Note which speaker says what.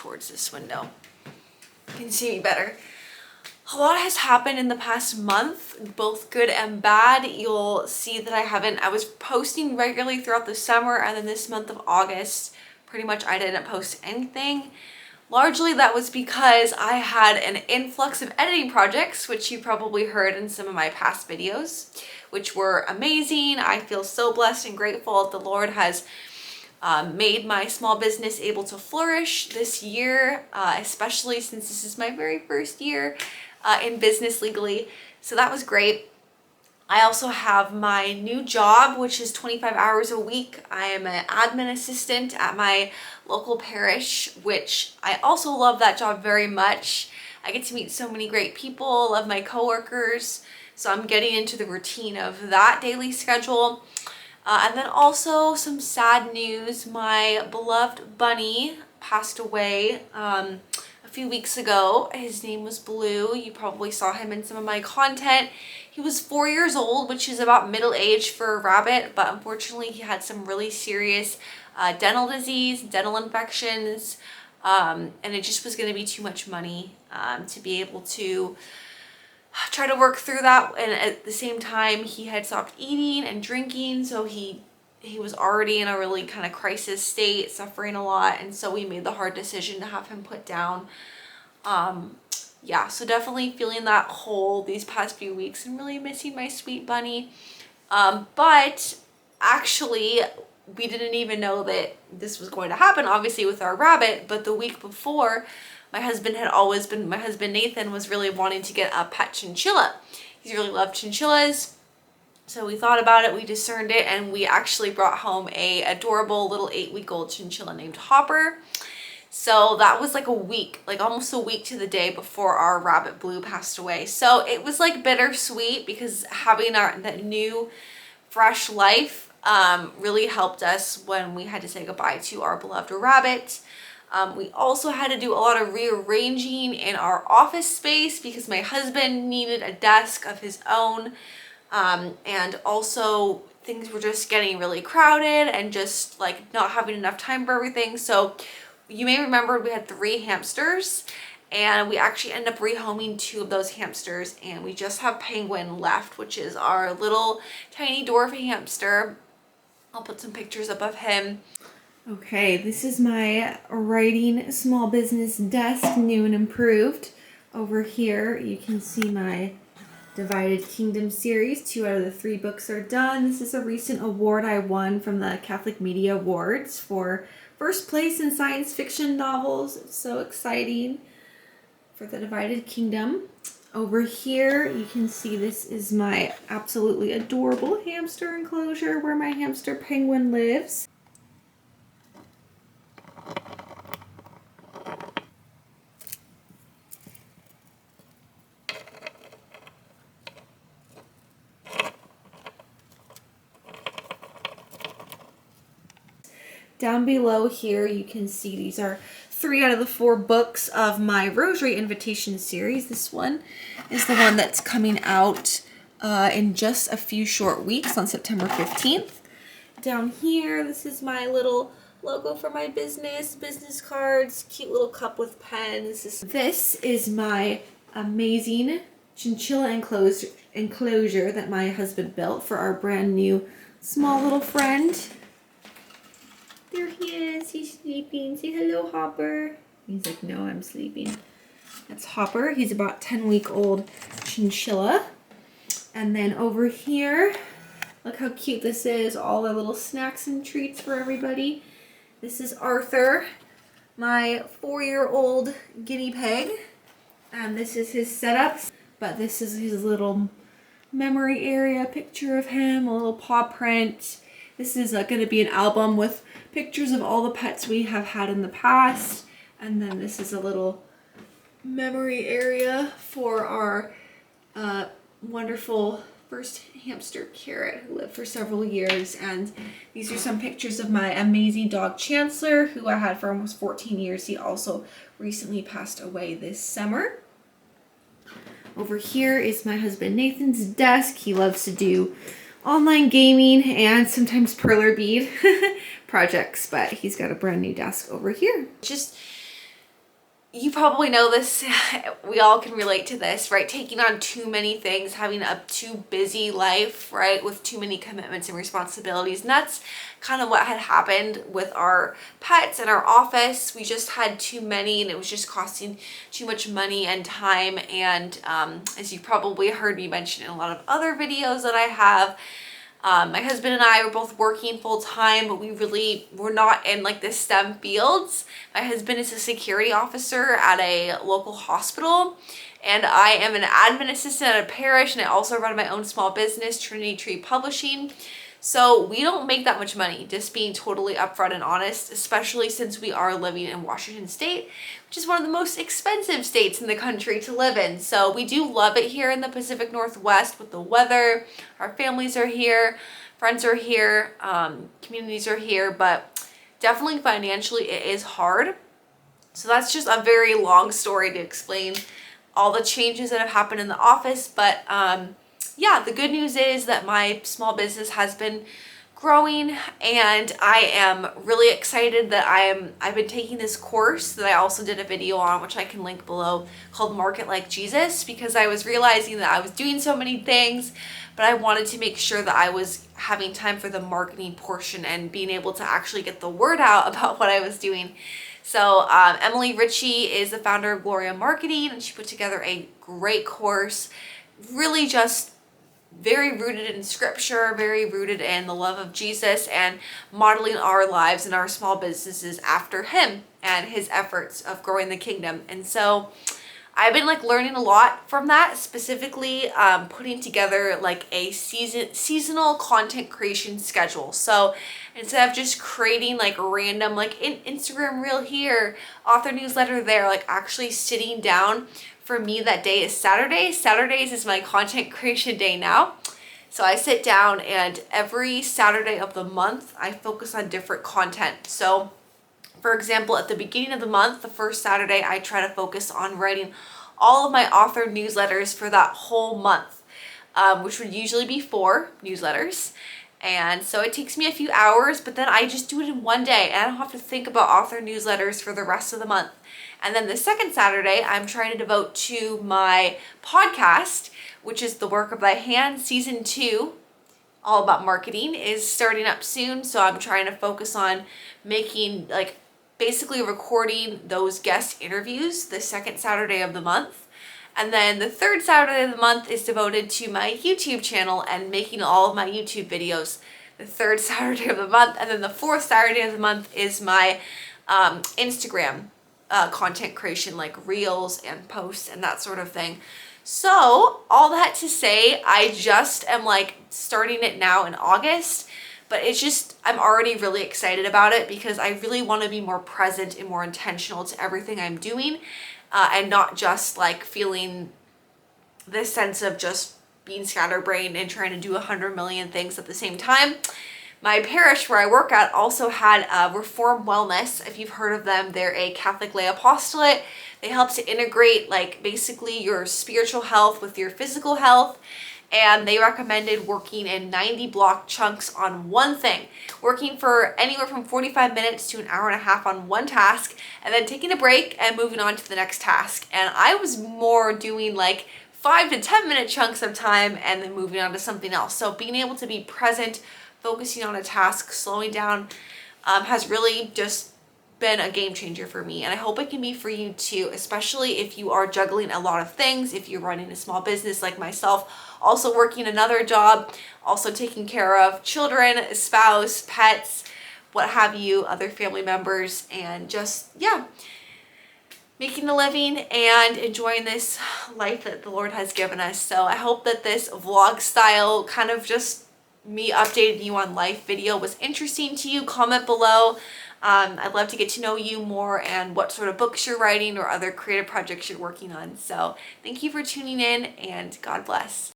Speaker 1: towards this window. You can see me better. A lot has happened in the past month, both good and bad. You'll see that I was posting regularly throughout the summer, and then this month of August, pretty much I didn't post anything. Largely that was because I had an influx of editing projects, which you probably heard in some of my past videos, which were amazing. I feel so blessed and grateful that the Lord has made my small business able to flourish this year, especially since this is my very first year in business legally. So that was great. I also have my new job, which is 25 hours a week. I am an admin assistant at my local parish, which I also love that job very much. I get to meet so many great people, love my coworkers. So I'm getting into the routine of that daily schedule. And then also some sad news. My beloved bunny passed away a few weeks ago. His name was Blue. You probably saw him in some of my content. He was 4 years old, which is about middle age for a rabbit, but unfortunately he had some really serious dental disease, dental infections, and it just was going to be too much money to be able to try to work through that. And at the same time, he had stopped eating and drinking, so he was already in a really kind of crisis state, suffering a lot, and so we made the hard decision to have him put down. Yeah, so definitely feeling that hole these past few weeks and really missing my sweet bunny. But actually, we didn't even know that this was going to happen, obviously, with our rabbit, but the week before, my husband Nathan was really wanting to get a pet chinchilla. He really loved chinchillas. So we thought about it, we discerned it, and we actually brought home a adorable little 8-week-old chinchilla named Hopper. So that was like a week, like almost a week to the day before our rabbit Blue passed away. So it was like bittersweet because having that new fresh life really helped us when we had to say goodbye to our beloved rabbit. We also had to do a lot of rearranging in our office space because my husband needed a desk of his own. And also things were just getting really crowded and just like not having enough time for everything. So you may remember we had 3 hamsters, and we actually ended up rehoming 2 of those hamsters, and we just have Penguin left, which is our little tiny dwarf hamster. I'll put some pictures up of him. Okay, this is my writing small business desk, new and improved. Over here you can see my Divided Kingdom series. 2 out of the 3 books are done. This is a recent award I won from the Catholic Media Awards for first place in science fiction novels. It's so exciting for the Divided Kingdom. Over here you can see this is my absolutely adorable hamster enclosure where my hamster Penguin lives. Down below here you can see these are 3 out of the 4 books of my Rosary Invitation series. This one is the one that's coming out in just a few short weeks on September 15th. Down here, this is my little logo for my business cards, cute little cup with pens. This is my amazing chinchilla enclosure that my husband built for our brand new small little friend. There he is. He's sleeping. Say hello, Hopper. He's like, no, I'm sleeping. That's Hopper. He's about 10-week-old chinchilla. And then over here, look how cute this is. All the little snacks and treats for everybody. This is Arthur, my 4-year-old guinea pig. And this is his setup. But this is his little memory area picture of him, a little paw print. This is going to be an album with pictures of all the pets we have had in the past. And then this is a little memory area for our wonderful first hamster, Carrot, who lived for several years. And these are some pictures of my amazing dog, Chancellor, who I had for almost 14 years. He also recently passed away this summer. Over here is my husband Nathan's desk. He loves to do online gaming and sometimes perler bead projects, but he's got a brand new desk over here. Just you probably know this, we all can relate to this, right? Taking on too many things, having a too busy life, right? With too many commitments and responsibilities. And that's kind of what had happened with our pets and our office. We just had too many and it was just costing too much money and time. And as you probably heard me mention in a lot of other videos that I have, my husband and I were both working full time, but we really were not in like the STEM fields. My husband is a security officer at a local hospital, and I am an admin assistant at a parish, and I also run my own small business, Trinity Tree Publishing. So we don't make that much money, just being totally upfront and honest, especially since we are living in Washington State, which is one of the most expensive states in the country to live in. So we do love it here in the Pacific Northwest with the weather. Our families are here, friends are here, communities are here, but definitely financially it is hard. So that's just a very long story to explain all the changes that have happened in the office, but yeah, the good news is that my small business has been growing, and I am really excited that I've been taking this course that I also did a video on, which I can link below, called Market Like Jesus, because I was realizing that I was doing so many things, but I wanted to make sure that I was having time for the marketing portion and being able to actually get the word out about what I was doing. So Emily Ritchie is the founder of Gloria Marketing, and she put together a great course, really just very rooted in scripture, very rooted in the love of Jesus, and modeling our lives and our small businesses after him and his efforts of growing the kingdom. And so I've been like learning a lot from that, specifically putting together like a seasonal content creation schedule. So instead of just creating like random like Instagram reel here, author newsletter there, like actually sitting down. For me, that day is Saturday. Saturdays is my content creation day now. So I sit down, and every Saturday of the month, I focus on different content. So for example, at the beginning of the month, the first Saturday, I try to focus on writing all of my author newsletters for that whole month, which would usually be 4 newsletters. And so it takes me a few hours, but then I just do it in one day, and I don't have to think about author newsletters for the rest of the month. And then the second Saturday, I'm trying to devote to my podcast, which is The Work of Thy Hand, Season 2, all about marketing, is starting up soon. So I'm trying to focus on making, like, basically recording those guest interviews the second Saturday of the month. And then the third Saturday of the month is devoted to my YouTube channel and making all of my YouTube videos the third Saturday of the month. And then the fourth Saturday of the month is my Instagram content creation, like reels and posts and that sort of thing. So all that to say, I just am like starting it now in August, but it's just, I'm already really excited about it because I really want to be more present and more intentional to everything I'm doing. And not just like feeling this sense of just being scatterbrained and trying to do 100 million things at the same time. My parish where I work at also had Reform Wellness. If you've heard of them, they're a Catholic lay apostolate. They help to integrate like basically your spiritual health with your physical health. And they recommended working in 90 block chunks on one thing, working for anywhere from 45 minutes to an hour and a half on one task, and then taking a break and moving on to the next task. And I was more doing like 5 to 10 minute chunks of time and then moving on to something else. So being able to be present, focusing on a task, slowing down has really just been a game changer for me, and I hope it can be for you too, especially if you are juggling a lot of things, if you're running a small business like myself, also working another job, also taking care of children, spouse, pets, what have you, other family members, and just, yeah, making a living and enjoying this life that the Lord has given us. So I hope that this vlog style kind of just me updating you on life video was interesting to you. Comment below. I'd love to get to know you more and what sort of books you're writing or other creative projects you're working on. So thank you for tuning in, and God bless.